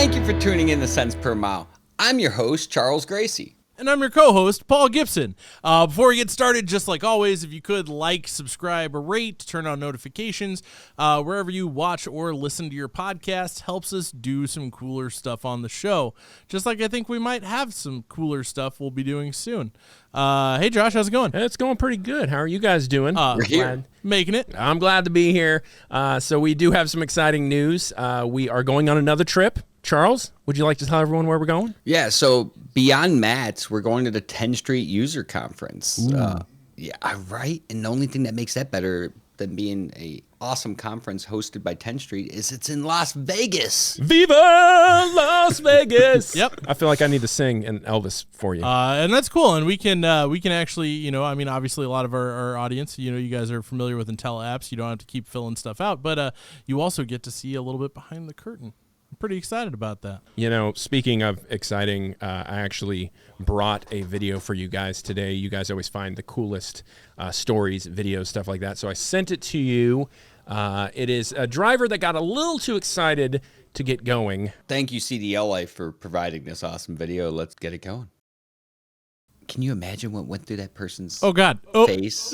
Thank you for tuning in to Cents Per Mile. I'm your host, Charles Gracie. And I'm your co-host, Paul Gibson. Before we get started, just like always, if you could like, subscribe, or rate, turn on notifications, wherever you watch or listen to your podcast, helps us do some cooler stuff on the show. Just like I think we might have some cooler stuff we'll be doing soon. Hey, Josh, how's it going? It's going pretty good. How are you guys doing? We're here. Making it. I'm glad to be here. So we do have some exciting news. We are going on another trip. Charles, would you like to tell everyone where we're going? Yeah, so beyond Matt's, we're going to the 10th Street User Conference. Yeah, right? And the only thing that makes that better than being a awesome conference hosted by 10th Street is it's in Las Vegas. Viva Las Vegas! Yep. I feel like I need to sing an Elvis for you. And that's cool. And we can actually, I mean, obviously a lot of our audience, you guys are familiar with Intel apps. You don't have to keep filling stuff out, but you also get to see a little bit behind the curtain. I'm pretty excited about that. Speaking of exciting, I actually brought a video for you guys today. You guys always find the coolest stories, videos, stuff like that. So I sent it to you. It is a driver that got a little too excited to get going. Thank you, CDL Life, for providing this awesome video. Let's get it going. Can you imagine what went through that person's face?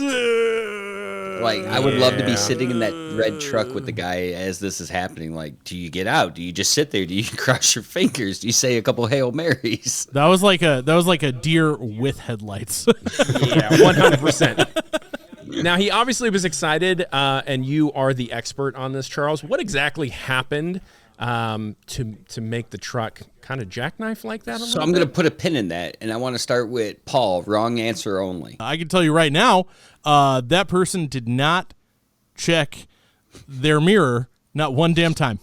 Like, I would love to be sitting in that red truck with the guy as this is happening. Like, do you get out? Do you just sit there? Do you cross your fingers? Do you say a couple Hail Marys? That was like a deer with headlights. Yeah, 100%. Now, he obviously was excited, and you are the expert on this, Charles. What exactly happened to make the truck kind of jackknife like that? So I'm going to put a pin in that, and I want to start with Paul. Wrong answer only. I can tell you right now, that person did not check their mirror not one damn time.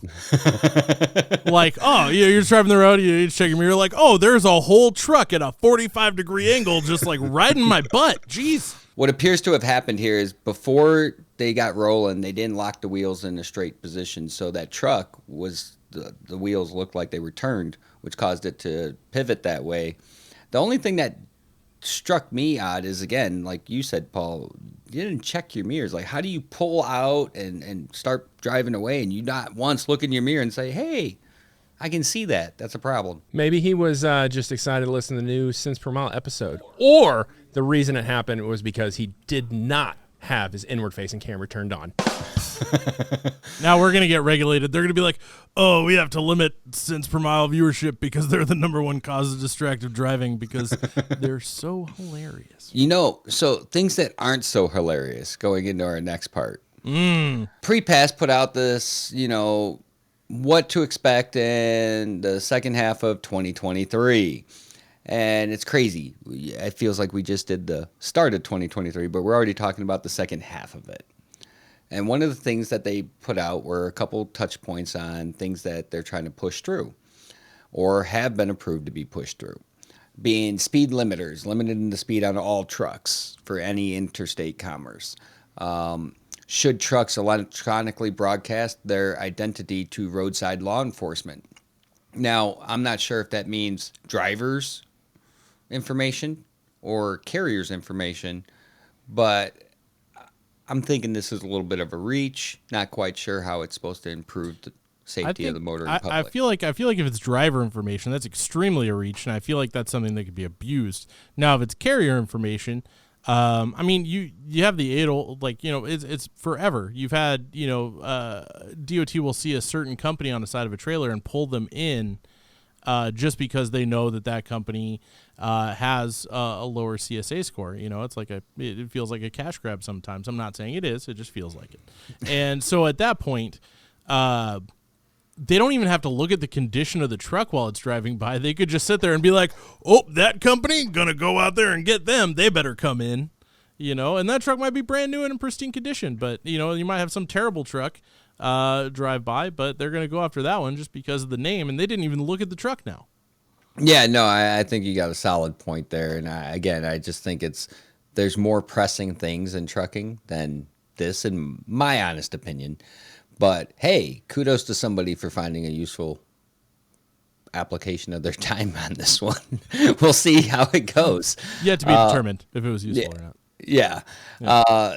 Like, you're just driving the road, you check your mirror, like, there's a whole truck at a 45-degree angle just like riding my butt. Jeez. What appears to have happened here is before they got rolling, they didn't lock the wheels in a straight position, so that truck was the wheels looked like they were turned, which caused it to pivot that way. The only thing that struck me odd is, again, like you said, Paul, you didn't check your mirrors. Like, how do you pull out and start driving away and you not once look in your mirror and say, hey, I can see that. That's a problem. Maybe he was just excited to listen to the new Cents Per Mile episode. Or the reason it happened was because he did not have his inward-facing camera turned on. Now we're going to get regulated. They're going to be like, we have to limit Cents Per Mile viewership because they're the number one cause of distracted driving because they're so hilarious. So things that aren't so hilarious going into our next part. Pre-Pass put out this, what to expect in the second half of 2023. And it's crazy. It feels like we just did the start of 2023, but we're already talking about the second half of it. And one of the things that they put out were a couple touch points on things that they're trying to push through or have been approved to be pushed through. Being speed limiters, limiting the speed on all trucks for any interstate commerce. Should trucks electronically broadcast their identity to roadside law enforcement? Now, I'm not sure if that means drivers' information or carriers' information, but I'm thinking this is a little bit of a reach. Not quite sure how it's supposed to improve the safety of the motoring public. I feel like if it's driver information, that's extremely a reach, and I feel like that's something that could be abused. Now, if it's carrier information, I mean, you have the ADL, like, it's forever. You've had, DOT will see a certain company on the side of a trailer and pull them in just because they know that company has a lower CSA score. It's like it feels like a cash grab sometimes. I'm not saying it is. It just feels like it. And so at that point, they don't even have to look at the condition of the truck while it's driving by. They could just sit there and be like, that company, gonna go out there and get them. They better come in, and that truck might be brand new and in pristine condition, but, you might have some terrible truck drive by, but they're going to go after that one just because of the name, and they didn't even look at the truck now. Yeah, no, I think you got a solid point there. And I just think there's more pressing things in trucking than this, in my honest opinion. But hey, kudos to somebody for finding a useful application of their time on this one. We'll see how it goes. Yet to be determined if it was useful or not. Yeah.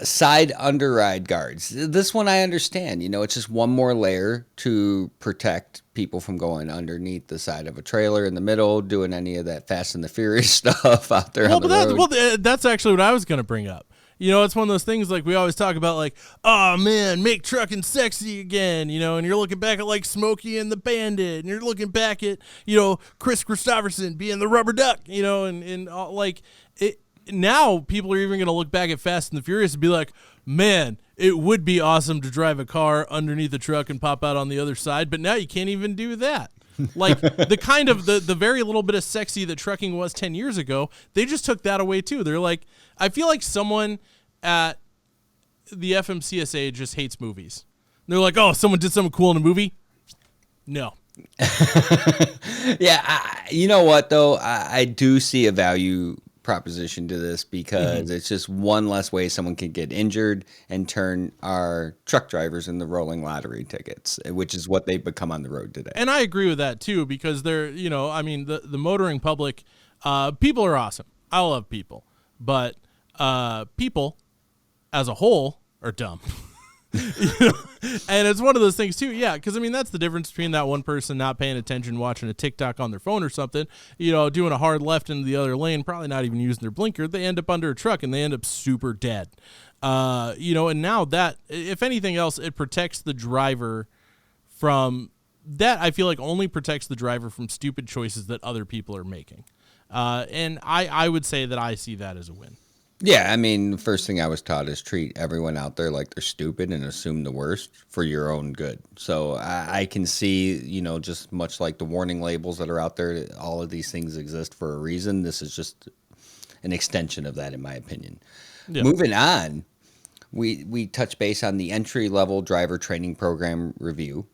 Side underride guards. This one I understand. You know, it's just one more layer to protect people from going underneath the side of a trailer in the middle, doing any of that Fast and the Furious stuff out there on the road. That's actually what I was going to bring up. You know, it's one of those things like we always talk about, like, oh man, make trucking sexy again, you know, and you're looking back at like Smokey and the Bandit, and you're looking back at, you know, Chris Christopherson being the rubber duck, you know, and like it. Now people are even going to look back at Fast and the Furious and be like, man, it would be awesome to drive a car underneath the truck and pop out on the other side, but now you can't even do that. Like the kind of the very little bit of sexy that trucking was 10 years ago, they just took that away too. They're like, I feel like someone at the FMCSA just hates movies. They're like, oh, someone did something cool in a movie? No. Yeah, you know what though? I do see a value proposition to this because it's just one less way someone can get injured and turn our truck drivers into rolling lottery tickets, which is what they've become on the road today. And I agree with that too, because they're, you know, I mean, the motoring public, people are awesome. I love people, but people as a whole are dumb. You know? And it's one of those things too, yeah, because I mean that's the difference between that one person not paying attention, watching a TikTok on their phone or something, you know, doing a hard left into the other lane, probably not even using their blinker. They end up under a truck and they end up super dead. You know, and now that, if anything else, it protects the driver from that. I feel like only protects the driver from stupid choices that other people are making. And I would say that I see that as a win. Yeah, I mean, the first thing I was taught is treat everyone out there like they're stupid and assume the worst for your own good. So I can see, you know, just much like the warning labels that are out there, all of these things exist for a reason. This is just an extension of that, in my opinion. Yeah. Moving on, we touch base on the entry-level driver training program review,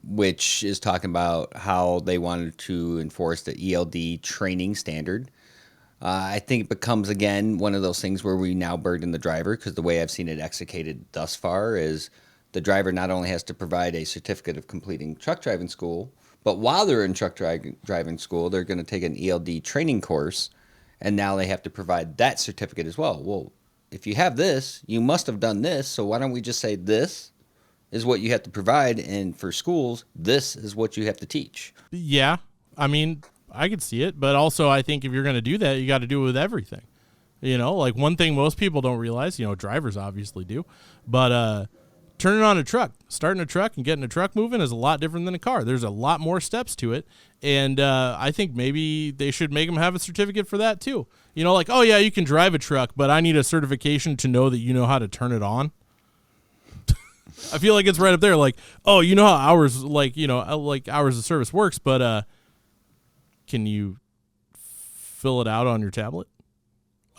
which is talking about how they wanted to enforce the ELD training standard. I think it becomes, again, one of those things where we now burden the driver, because the way I've seen it executed thus far is the driver not only has to provide a certificate of completing truck driving school, but while they're in truck driving school, they're going to take an ELD training course, and now they have to provide that certificate as well. Well, if you have this, you must have done this, so why don't we just say this is what you have to provide, and for schools, this is what you have to teach. Yeah, I mean, I could see it, but also I think if you're going to do that, you got to do it with everything. You know, like one thing most people don't realize, you know, drivers obviously do, but turning on a truck, starting a truck and getting a truck moving is a lot different than a car. There's a lot more steps to it, and I think maybe they should make them have a certificate for that too. You know, like, oh yeah, you can drive a truck, but I need a certification to know that you know how to turn it on. I feel like it's right up there, like, oh, you know how hours, like, you know, like hours of service works, but can you fill it out on your tablet?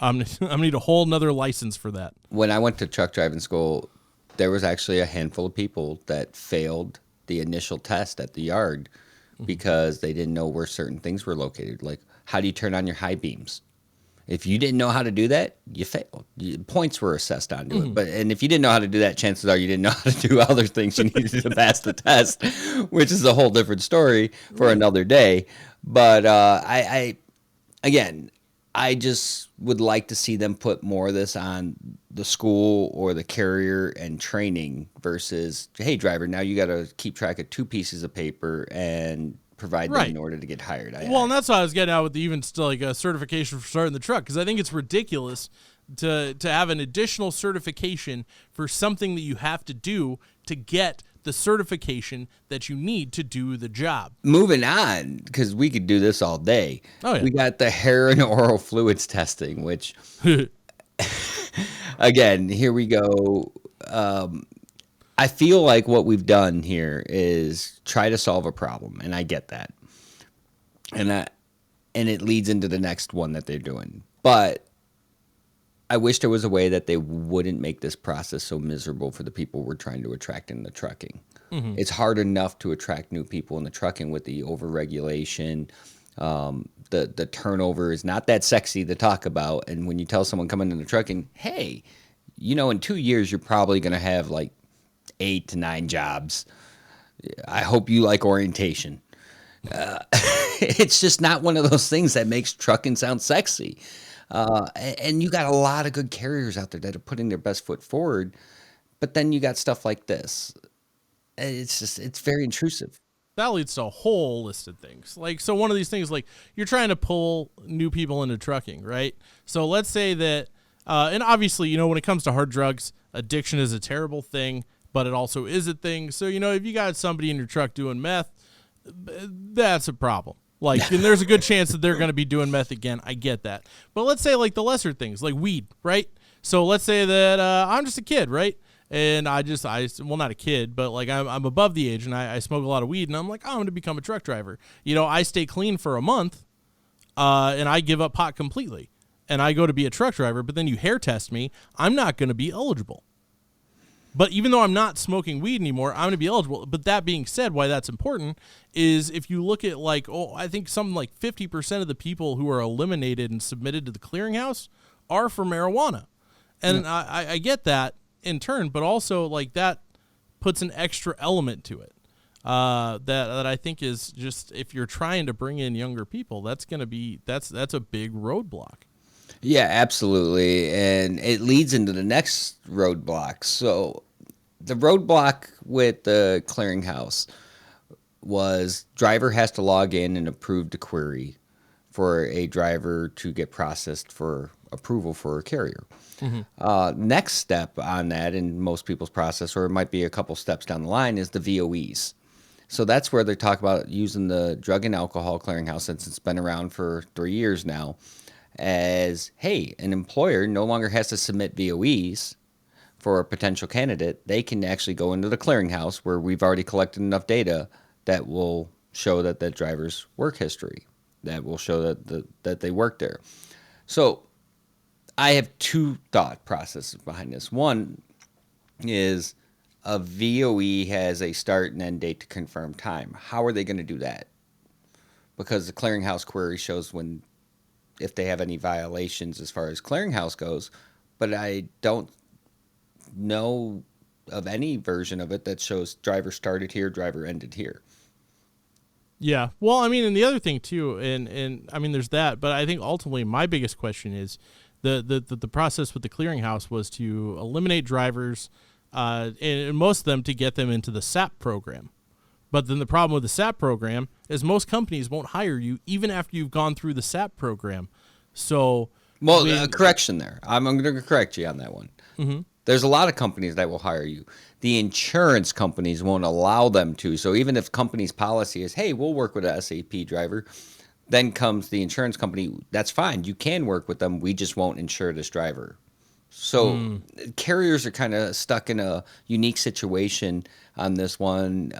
I'm gonna need a whole nother license for that. When I went to truck driving school, there was actually a handful of people that failed the initial test at the yard because they didn't know where certain things were located. Like, how do you turn on your high beams? If you didn't know how to do that, you failed. Points were assessed onto it. And if you didn't know how to do that, chances are you didn't know how to do other things you needed to pass the test, which is a whole different story for another day. But I just would like to see them put more of this on the school or the carrier and training versus, hey, driver, now you got to keep track of 2 pieces of paper and provide them in order to get hired. And that's why I was getting out with even still like a certification for starting the truck, because I think it's ridiculous to have an additional certification for something that you have to do to get the certification that you need to do the job. Moving on, because we could do this all day. Oh, yeah. We got the hair and oral fluids testing, which, again, here we go. I feel like what we've done here is try to solve a problem, and I get that. And it leads into the next one that they're doing. But I wish there was a way that they wouldn't make this process so miserable for the people we're trying to attract in the trucking. It's hard enough to attract new people in the trucking with the overregulation. The turnover is not that sexy to talk about. And when you tell someone coming into trucking, hey, you know, in 2 years, you're probably going to have like 8 to 9 jobs. I hope you like orientation. It's just not one of those things that makes trucking sound sexy. And you got a lot of good carriers out there that are putting their best foot forward, but then you got stuff like this. It's very intrusive. That leads to a whole list of things. Like, so one of these things, like you're trying to pull new people into trucking, right? So let's say that, and obviously, when it comes to hard drugs, addiction is a terrible thing, but it also is a thing. So, if you got somebody in your truck doing meth, that's a problem. Like, and there's a good chance that they're going to be doing meth again. I get that. But let's say like the lesser things, like weed, right? So let's say that I'm just a kid, right? And well, not a kid, but like I'm above the age and I smoke a lot of weed and I'm like, oh, I'm going to become a truck driver. I stay clean for a month and I give up pot completely and I go to be a truck driver, but then you hair test me, I'm not going to be eligible. But even though I'm not smoking weed anymore, I'm going to be eligible. But that being said, why that's important is if you look at I think something like 50% of the people who are eliminated and submitted to the clearinghouse are for marijuana. And yeah. I get that in turn, but also like that puts an extra element to it that I think is just, if you're trying to bring in younger people, that's going to be, that's a big roadblock. Yeah, absolutely. And it leads into the next roadblock. So the roadblock with the clearinghouse was driver has to log in and approve the query for a driver to get processed for approval for a carrier. Mm-hmm. Next step on that in most people's process, or it might be a couple steps down the line, is the VOEs. So that's where they talk about using the Drug and Alcohol Clearinghouse, since it's been around for 3 years now, as, hey, an employer no longer has to submit VOEs for a potential candidate. They can actually go into the clearinghouse where we've already collected enough data that will show that driver's work history, that will show that they worked there. So I have two thought processes behind this. One is a VOE has a start and end date to confirm time. How are they going to do that? Because the clearinghouse query shows if they have any violations as far as clearinghouse goes, but I don't know of any version of it that shows driver started here, driver ended here. Yeah. Well, I mean, and the other thing too, and I mean, there's that, but I think ultimately my biggest question is the process with the clearinghouse was to eliminate drivers, and most of them to get them into the SAP program. But then the problem with the SAP program is most companies won't hire you even after you've gone through the SAP program. So, well, correction there. I'm going to correct you on that one. Mm-hmm. There's a lot of companies that will hire you. The insurance companies won't allow them to. So even if company's policy is, hey, we'll work with a SAP driver, then comes the insurance company, that's fine. You can work with them. We just won't insure this driver. So carriers are kind of stuck in a unique situation on this one.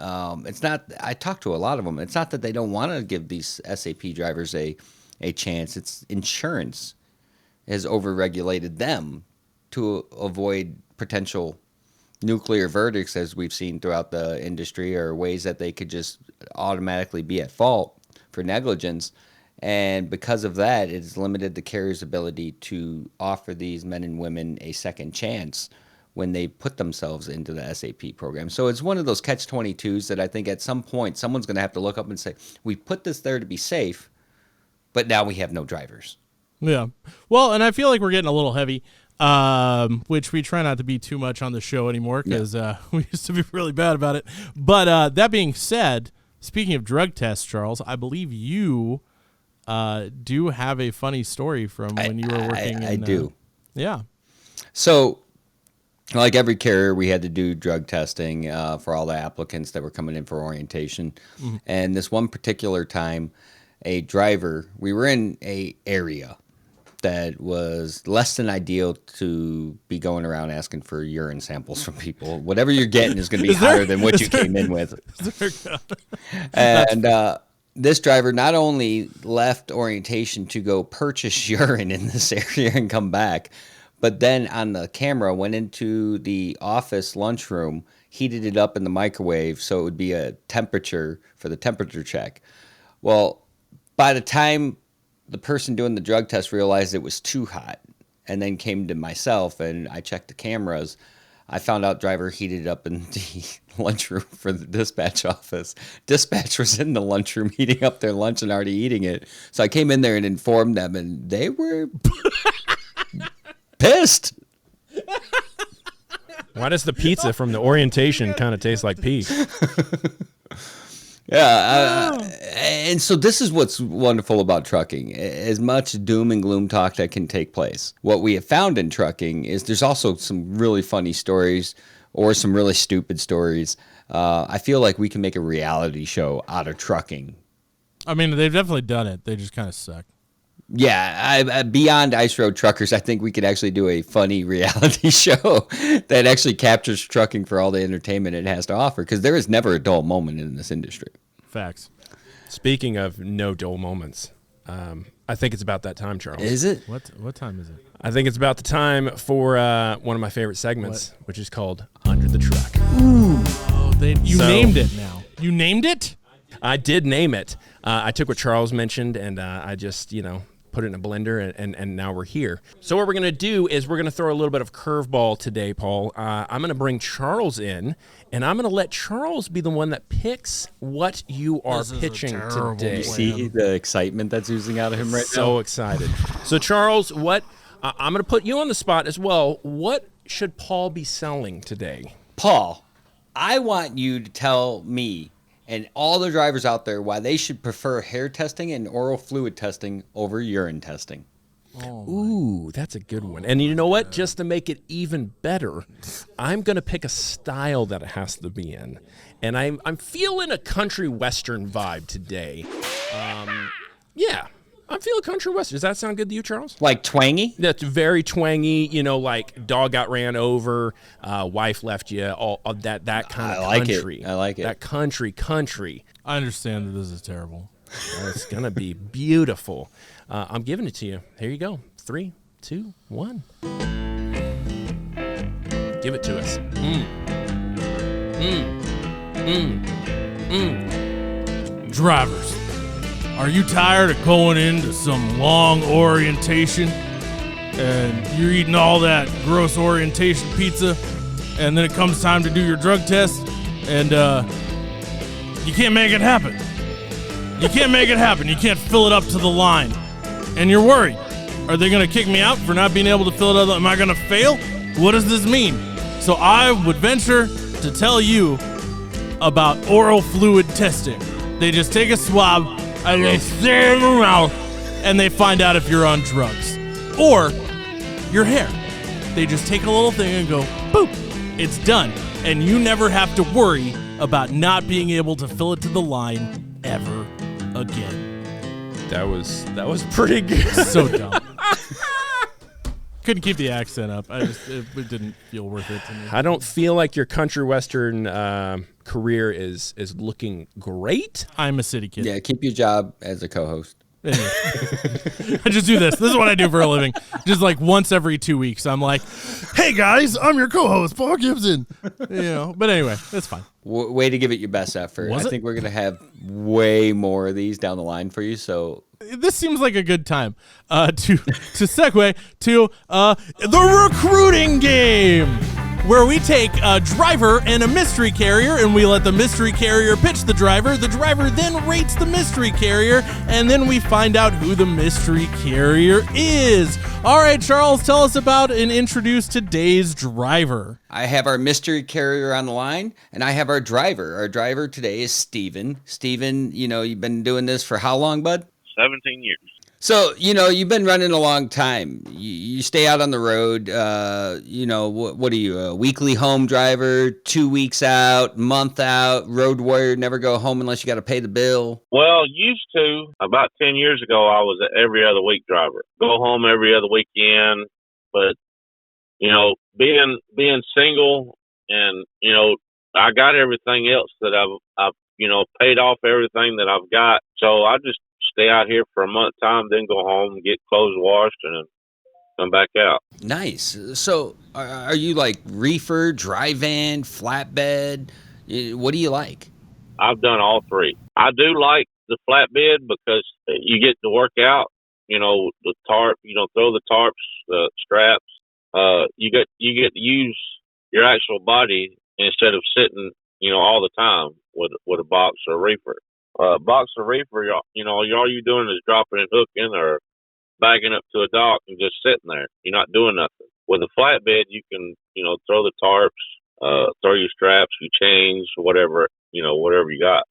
It's not, I talked to a lot of them. It's not that they don't want to give these SAP drivers a chance. It's insurance has overregulated them to avoid potential nuclear verdicts, as we've seen throughout the industry, or ways that they could just automatically be at fault for negligence. And because of that, it has limited the carrier's ability to offer these men and women a second chance when they put themselves into the SAP program. So it's one of those catch-22s that I think at some point someone's going to have to look up and say, we put this there to be safe, but now we have no drivers. Yeah. Well, and I feel like we're getting a little heavy, which we try not to be too much on the show anymore because we used to be really bad about it. But that being said, speaking of drug tests, Charles, I believe you do have a funny story from when you were working. I do. Yeah. So, like every carrier, we had to do drug testing for all the applicants that were coming in for orientation. Mm-hmm. And this one particular time, a driver, we were in a area that was less than ideal to be going around asking for urine samples from people. Whatever you're getting is going to be higher than what you came in with. And this driver not only left orientation to go purchase urine in this area and come back, but then on the camera went into the office lunchroom, heated it up in the microwave so it would be a temperature for the temperature check. Well, by the time the person doing the drug test realized it was too hot and then came to myself and I checked the cameras, I found out driver heated up in the lunchroom for the dispatch office. Dispatch was in the lunchroom heating up their lunch and already eating it. So I came in there and informed them, and they were pissed. Why does the pizza from the orientation kind of taste like pee? Yeah, and so this is what's wonderful about trucking. As much doom and gloom talk that can take place, what we have found in trucking is there's also some really funny stories or some really stupid stories. I feel like we can make a reality show out of trucking. I mean, they've definitely done it. They just kind of suck. Yeah, beyond Ice Road Truckers, I think we could actually do a funny reality show that actually captures trucking for all the entertainment it has to offer, because there is never a dull moment in this industry. Facts. Speaking of no dull moments, I think it's about that time, Charles. Is it? What time is it? I think it's about the time for one of my favorite segments, which is called Under the Truck. Oh, you named it now. You named it? I did name it. I took what Charles mentioned, and I just, put it in a blender, and now we're here. So what we're going to do is we're going to throw a little bit of curveball today, Paul. I'm going to bring Charles in, and I'm going to let Charles be the one that picks what you are pitching today. You see the excitement that's oozing out of him right now? So excited. So, Charles, I'm going to put you on the spot as well. What should Paul be selling today? Paul, I want you to tell me and all the drivers out there why they should prefer hair testing and oral fluid testing over urine testing. Ooh, that's a good one. And you know what? Just to make it even better, I'm going to pick a style that it has to be in. And I'm feeling a country western vibe today. Yeah, I'm feeling country western. Does that sound good to you, Charles? Like twangy? That's very twangy, like dog got ran over, wife left you, all of that kind of country. I like it. That country. I understand that this is terrible. It's going to be beautiful. I'm giving it to you. Here you go. 3, 2, 1. Give it to us. Drivers, are you tired of going into some long orientation and you're eating all that gross orientation pizza, and then it comes time to do your drug test and you can't make it happen? You can't make it happen. You can't fill it up to the line. And you're worried. Are they going to kick me out for not being able to fill it up? Am I going to fail? What does this mean? So I would venture to tell you about oral fluid testing. They just take a swab and they stick it in the mouth and they find out if you're on drugs or your hair. They just take a little thing and go, boop, it's done. And you never have to worry about not being able to fill it to the line ever again. That was pretty good. So dumb. Couldn't keep the accent up. It didn't feel worth it to me. I don't feel like your country western career is looking great. I'm a city kid. Yeah, keep your job as a co-host. Anyway. I just do this. This is what I do for a living. Just like once every 2 weeks, I'm like, "Hey guys, I'm your co-host, Paul Gibson." But anyway, that's fine. Way to give it your best effort. I think we're gonna have way more of these down the line for you. So this seems like a good time to segue to the recruiting game, where we take a driver and a mystery carrier and we let the mystery carrier pitch the driver. The driver then rates the mystery carrier, and then we find out who the mystery carrier is. All right, Charles, tell us about and introduce today's driver. I have our mystery carrier on the line, and I have our driver. Our driver today is Steven. Steven, you've been doing this for how long, bud? 17 years. So, you've been running a long time. You stay out on the road. What are you, a weekly home driver, 2 weeks out, month out, road warrior, never go home unless you got to pay the bill? Well, used to. About 10 years ago, I was an every other week driver. Go home every other weekend. But, being single and, I got everything else that I've paid off everything that I've got. So I just stay out here for a month time, then go home, get clothes washed, and come back out. Nice. So are you like reefer, dry van, flatbed? What do you like? I've done all three. I do like the flatbed because you get to work out, the tarp, throw the tarps, the straps. You get to use your actual body instead of sitting, all the time with a box or a reefer. Box or reefer, all you're doing is dropping and hooking or bagging up to a dock and just sitting there. You're not doing nothing. With a flatbed, you can, throw the tarps, throw your straps, your chains, whatever you got.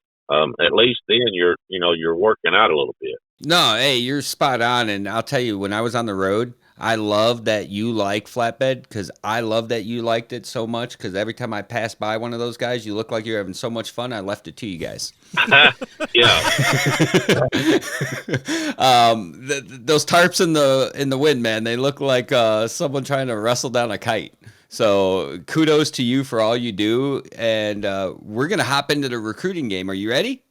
At least then you're working out a little bit. No, hey, you're spot on. And I'll tell you, when I was on the road, I love that you like flatbed, because I love that you liked it so much, because every time I pass by one of those guys, you look like you're having so much fun. I left it to you guys. Yeah. Those tarps in the wind, man, they look like someone trying to wrestle down a kite. So kudos to you for all you do. And we're going to hop into the recruiting game. Are you ready?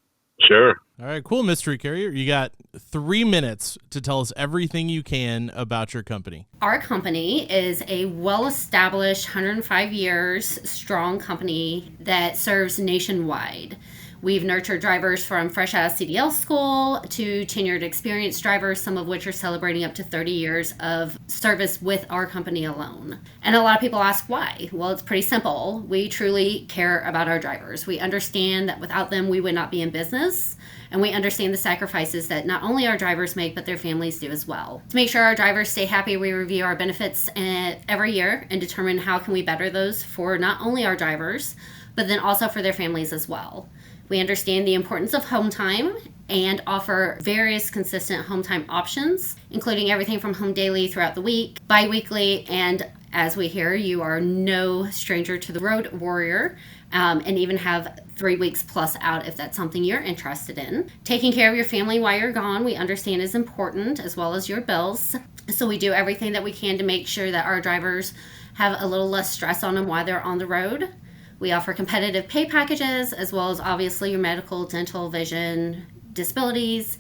Sure. All right, cool, Mystery Carrier. You got 3 minutes to tell us everything you can about your company. Our company is a well-established, 105 years strong company that serves nationwide. We've nurtured drivers from fresh out of CDL school to tenured experienced drivers, some of which are celebrating up to 30 years of service with our company alone. And a lot of people ask why. Well, it's pretty simple. We truly care about our drivers. We understand that without them, we would not be in business. And we understand the sacrifices that not only our drivers make, but their families do as well. To make sure our drivers stay happy, we review our benefits every year and determine how can we better those for not only our drivers, but then also for their families as well. We understand the importance of home time and offer various consistent home time options, including everything from home daily throughout the week, bi-weekly, and as we hear, you are no stranger to the road warrior, and even have 3 weeks plus out if that's something you're interested in. Taking care of your family while you're gone, we understand is important, as well as your bills. So we do everything that we can to make sure that our drivers have a little less stress on them while they're on the road. We offer competitive pay packages, as well as obviously your medical, dental, vision, disabilities,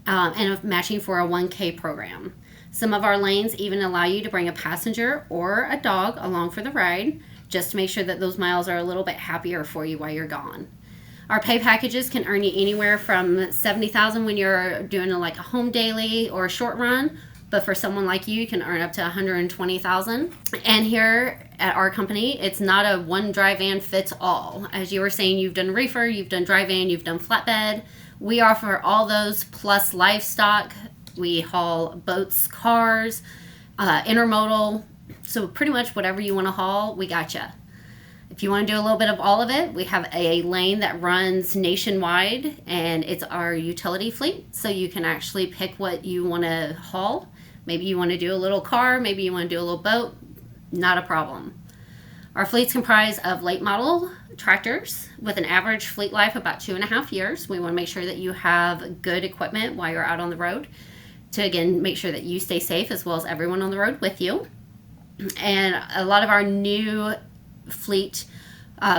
and matching for a 1K program. Some of our lanes even allow you to bring a passenger or a dog along for the ride, just to make sure that those miles are a little bit happier for you while you're gone. Our pay packages can earn you anywhere from $70,000 when you're doing a home daily or a short run, but for someone like you can earn up to $120,000. And here at our company, it's not a one dry van fits all. As you were saying, you've done reefer, you've done dry van, you've done flatbed. We offer all those plus livestock. We haul boats, cars, intermodal. So pretty much whatever you want to haul, we got you. If you want to do a little bit of all of it, we have a lane that runs nationwide, and it's our utility fleet. So you can actually pick what you want to haul. Maybe you want to do a little car, maybe you want to do a little boat, not a problem. Our fleet's comprised of late model tractors with an average fleet life of about 2.5 years. We want to make sure that you have good equipment while you're out on the road to, again, make sure that you stay safe as well as everyone on the road with you. And a lot of our new fleet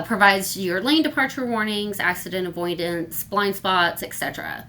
provides your lane departure warnings, accident avoidance, blind spots, etc.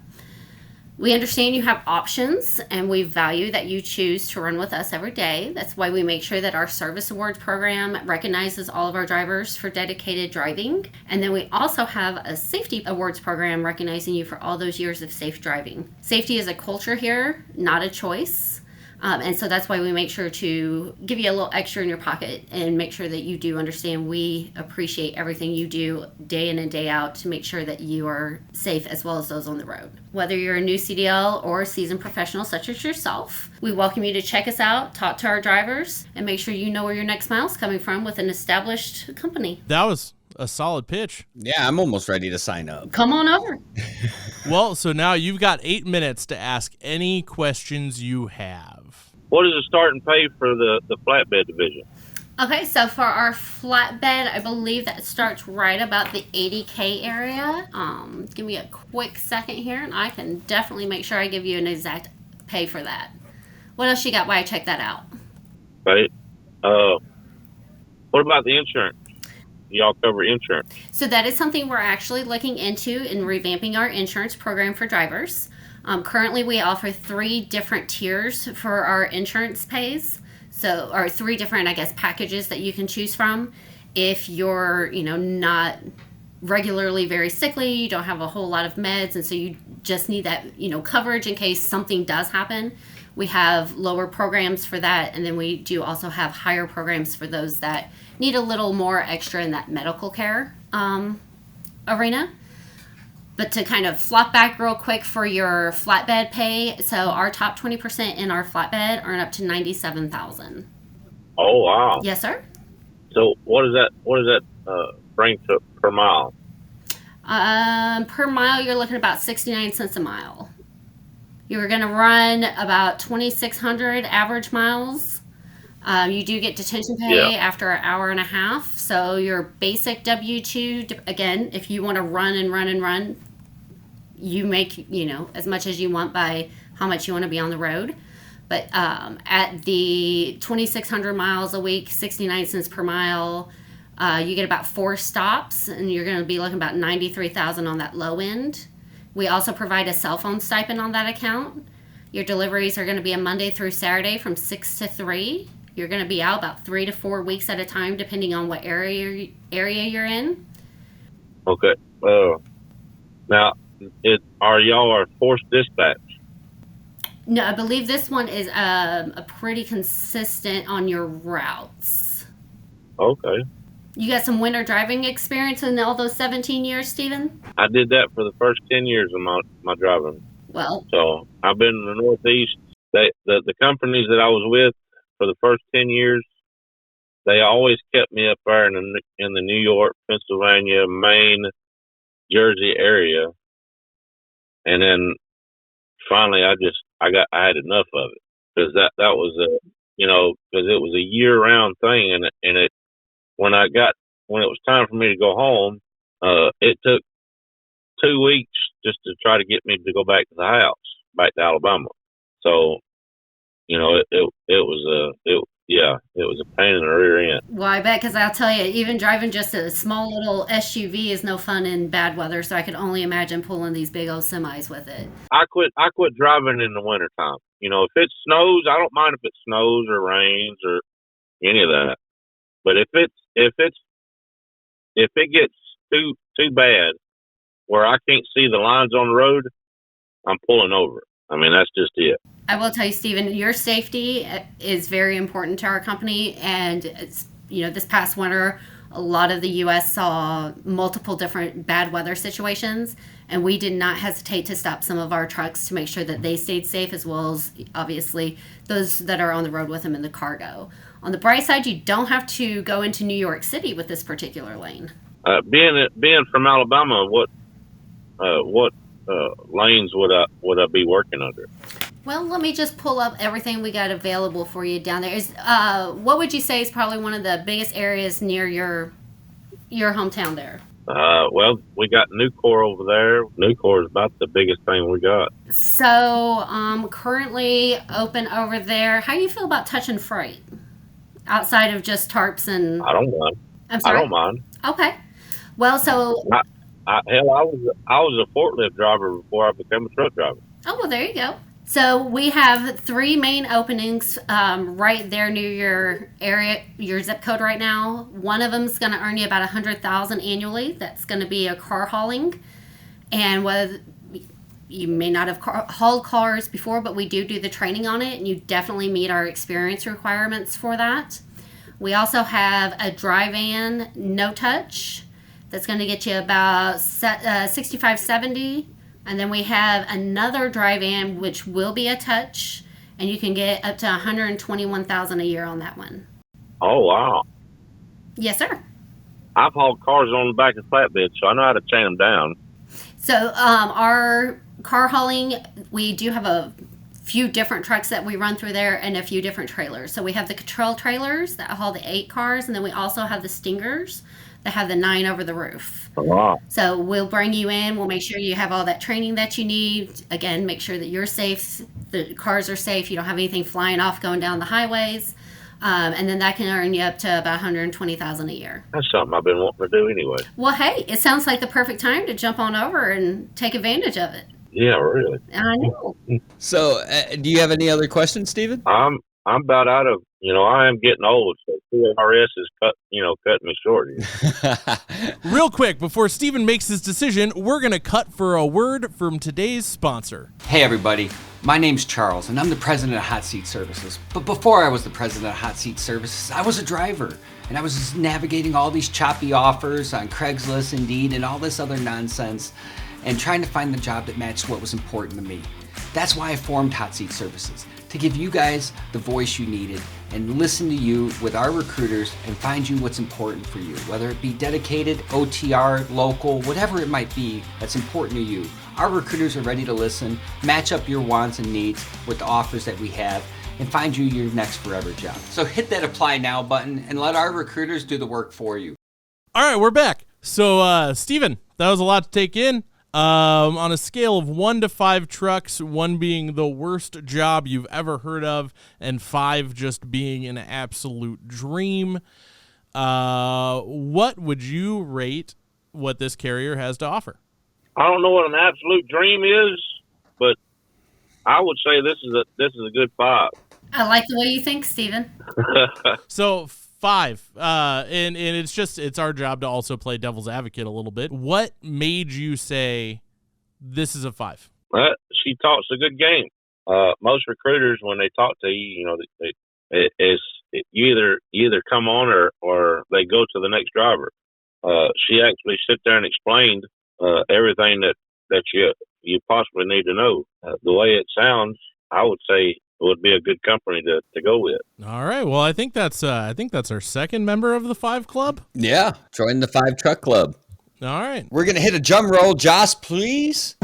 We understand you have options, and we value that you choose to run with us every day. That's why we make sure that our service awards program recognizes all of our drivers for dedicated driving. And then we also have a safety awards program recognizing you for all those years of safe driving. Safety is a culture here, not a choice. And so that's why we make sure to give you a little extra in your pocket and make sure that you do understand we appreciate everything you do day in and day out to make sure that you are safe as well as those on the road. Whether you're a new CDL or a seasoned professional such as yourself, we welcome you to check us out, talk to our drivers, and make sure you know where your next mile is coming from with an established company. That was a solid pitch. Yeah, I'm almost ready to sign up. Come on over. Well, so now you've got 8 minutes to ask any questions you have. What is the starting pay for the flatbed division? Okay, so for our flatbed, I believe that starts right about the 80K area. Give me a quick second here, and I can definitely make sure I give you an exact pay for that. What else you got while I check that out? Right. What about the insurance? Y'all cover insurance? So that is something we're actually looking into in revamping our insurance program for drivers. Currently, we offer 3 different tiers for our insurance pays. So, or 3 different, packages that you can choose from. If you're, not regularly very sickly, you don't have a whole lot of meds, and so you just need that, coverage in case something does happen, We have lower programs for that, and then we do also have higher programs for those that need a little more extra in that medical care arena. But to kind of flop back real quick for your flatbed pay, so our top 20% in our flatbed earn up to $97,000. Oh, wow. Yes, sir. So what does that bring to per mile? Per mile, you're looking at about 69 cents a mile. You're going to run about 2,600 average miles. You do get detention pay after an hour and a half. So your basic W-2, again, if you want to run and run and run, you make, as much as you want by how much you want to be on the road. But at the 2,600 miles a week, 69 cents per mile, you get about 4 stops, and you're going to be looking about $93,000 on that low end. We also provide a cell phone stipend on that account. Your deliveries are going to be a Monday through Saturday from 6 to 3. You're going to be out about 3 to 4 weeks at a time, depending on what area you're in. Okay. Now, are y'all forced dispatch? No, I believe this one is a pretty consistent on your routes. Okay. You got some winter driving experience in all those 17 years, Stephen? I did that for the first 10 years of my driving. Well, so I've been in the Northeast. The companies that I was with for the first 10 years, they always kept me up there in the New York, Pennsylvania, Maine, Jersey area. And then finally I had enough of it, because that was because it was a year-round thing, and it when it was time for me to go home, it took 2 weeks just to try to get me to go back to the house, back to Alabama. So, it was a pain in the rear end. Well, I bet, because I'll tell you, even driving just a small little SUV is no fun in bad weather, so I could only imagine pulling these big old semis with it. I quit driving in the wintertime. If it snows, I don't mind if it snows or rains or any of that. But if it gets too bad where I can't see the lines on the road, I'm pulling over. I mean, that's just it. I will tell you, Stephen, your safety is very important to our company. And, this past winter, a lot of the U.S. saw multiple different bad weather situations. And we did not hesitate to stop some of our trucks to make sure that they stayed safe, as well as, obviously, those that are on the road with them in the cargo. On the bright side, you don't have to go into New York City with this particular lane. Being from Alabama, what lanes would I be working under? Well, let me just pull up everything we got available for you down there. What would you say is probably one of the biggest areas near your hometown there? Well, we got Nucor over there. Nucor is about the biggest thing we got. So, currently open over there. How do you feel about touch and freight? Outside of just tarps and... I don't mind. I'm sorry? I don't mind. Okay. Well, so... I was a forklift driver before I became a truck driver. Oh, well, there you go. So we have 3 main openings right there near your area, your zip code right now. One of them is going to earn you about $100,000 annually. That's going to be a car hauling. And whether you may not have hauled cars before, but we do the training on it, and you definitely meet our experience requirements for that. We also have a dry van, no touch. That's going to get you about $65-70. And then we have another dry van, which will be a touch, and you can get up to $121,000 a year on that one. Oh, wow. Yes, sir. I've hauled cars on the back of flatbed, so I know how to chain them down. So our car hauling, we do have a few different trucks that we run through there and a few different trailers. So we have the Cottrell trailers that haul the 8 cars, and then we also have the Stingers that have the 9 over the roof. Oh, wow. So we'll bring you in. We'll make sure you have all that training that you need. Again, make sure that you're safe, the cars are safe, you don't have anything flying off going down the highways. And then that can earn you up to about $120,000 a year. That's something I've been wanting to do anyway. Well, hey, it sounds like the perfect time to jump on over and take advantage of it. Yeah, really. I know. So, do you have any other questions, Stephen? I'm about out of, I am getting old, so CRS is cutting me short. Real quick, before Stephen makes his decision, we're going to cut for a word from today's sponsor. Hey, everybody. My name's Charles, and I'm the president of Hot Seat Services. But before I was the president of Hot Seat Services, I was a driver, and I was navigating all these choppy offers on Craigslist, Indeed, and all this other nonsense, and trying to find the job that matched what was important to me. That's why I formed Hot Seat Services, to give you guys the voice you needed and listen to you with our recruiters and find you what's important for you, whether it be dedicated, OTR, local, whatever it might be that's important to you. Our recruiters are ready to listen, match up your wants and needs with the offers that we have, and find you your next forever job. So hit that apply now button and let our recruiters do the work for you. All right, we're back. So, Steven, that was a lot to take in. On a scale of 1 to 5 trucks, 1 being the worst job you've ever heard of, and 5 just being an absolute dream, what would you rate what this carrier has to offer? I don't know what an absolute dream is, but I would say this is a good 5. I like the way you think, Steven. So 5, and it's our job to also play devil's advocate a little bit. What made you say this is a 5? She talks a good game. Most recruiters, when they talk to you, you either come on or they go to the next driver. She actually sit there and explained everything that you possibly need to know. The way it sounds, I would say it would be a good company to go with. All right. Well, I think that's our second member of the 5 club. Yeah, join the 5 truck club. All right. We're going to hit a drum roll. Joss, please.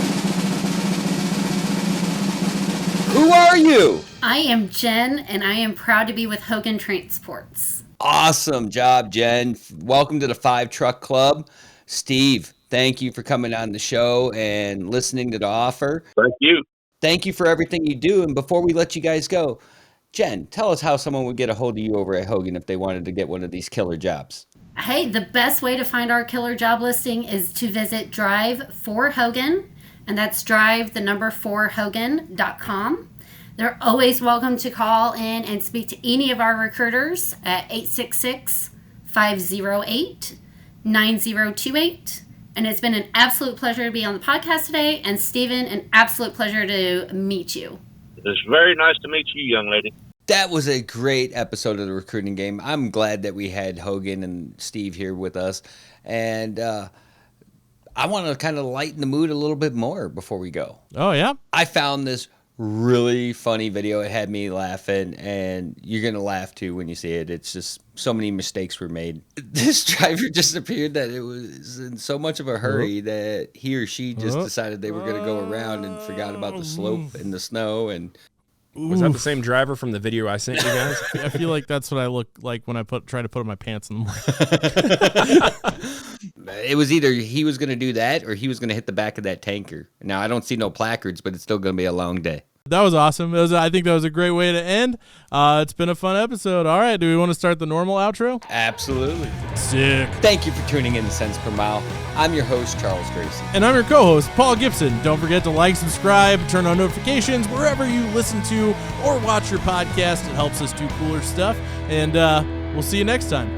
Who are you? I am Jen, and I am proud to be with Hogan Transports. Awesome job, Jen. Welcome to the 5 truck club. Steve, thank you for coming on the show and listening to the offer. Thank you. Thank you for everything you do. And before we let you guys go, Jen, tell us how someone would get a hold of you over at Hogan if they wanted to get one of these killer jobs. Hey, the best way to find our killer job listing is to visit Drive for Hogan, and that's drive4hogan.com. They're always welcome to call in and speak to any of our recruiters at 866-508-9028. And it's been an absolute pleasure to be on the podcast today. And Steven, an absolute pleasure to meet you. It's very nice to meet you, young lady. That was a great episode of the Recruiting Game. I'm glad that we had Hogan and Steve here with us. And I want to kind of lighten the mood a little bit more before we go. Oh, yeah? I found this really funny video. It had me laughing, and you're going to laugh too when you see it. It's just so many mistakes were made. This driver just appeared that it was in so much of a hurry that he or she just decided they were going to go around and forgot about the slope and the snow. And was that the same driver from the video I sent you guys? I feel like that's what I look like when I try to put on my pants in the morning. It was either he was going to do that or he was going to hit the back of that tanker. Now, I don't see no placards, but it's still going to be a long day. That was awesome. I think that was a great way to end. It's been a fun episode. All right, do we want to start the normal outro? Absolutely. Sick. Thank you for tuning in to Cents Per Mile. I'm your host, Charles Gracie. And I'm your co-host, Paul Gibson. Don't forget to like, subscribe, turn on notifications wherever you listen to or watch your podcast. It helps us do cooler stuff. And we'll see you next time.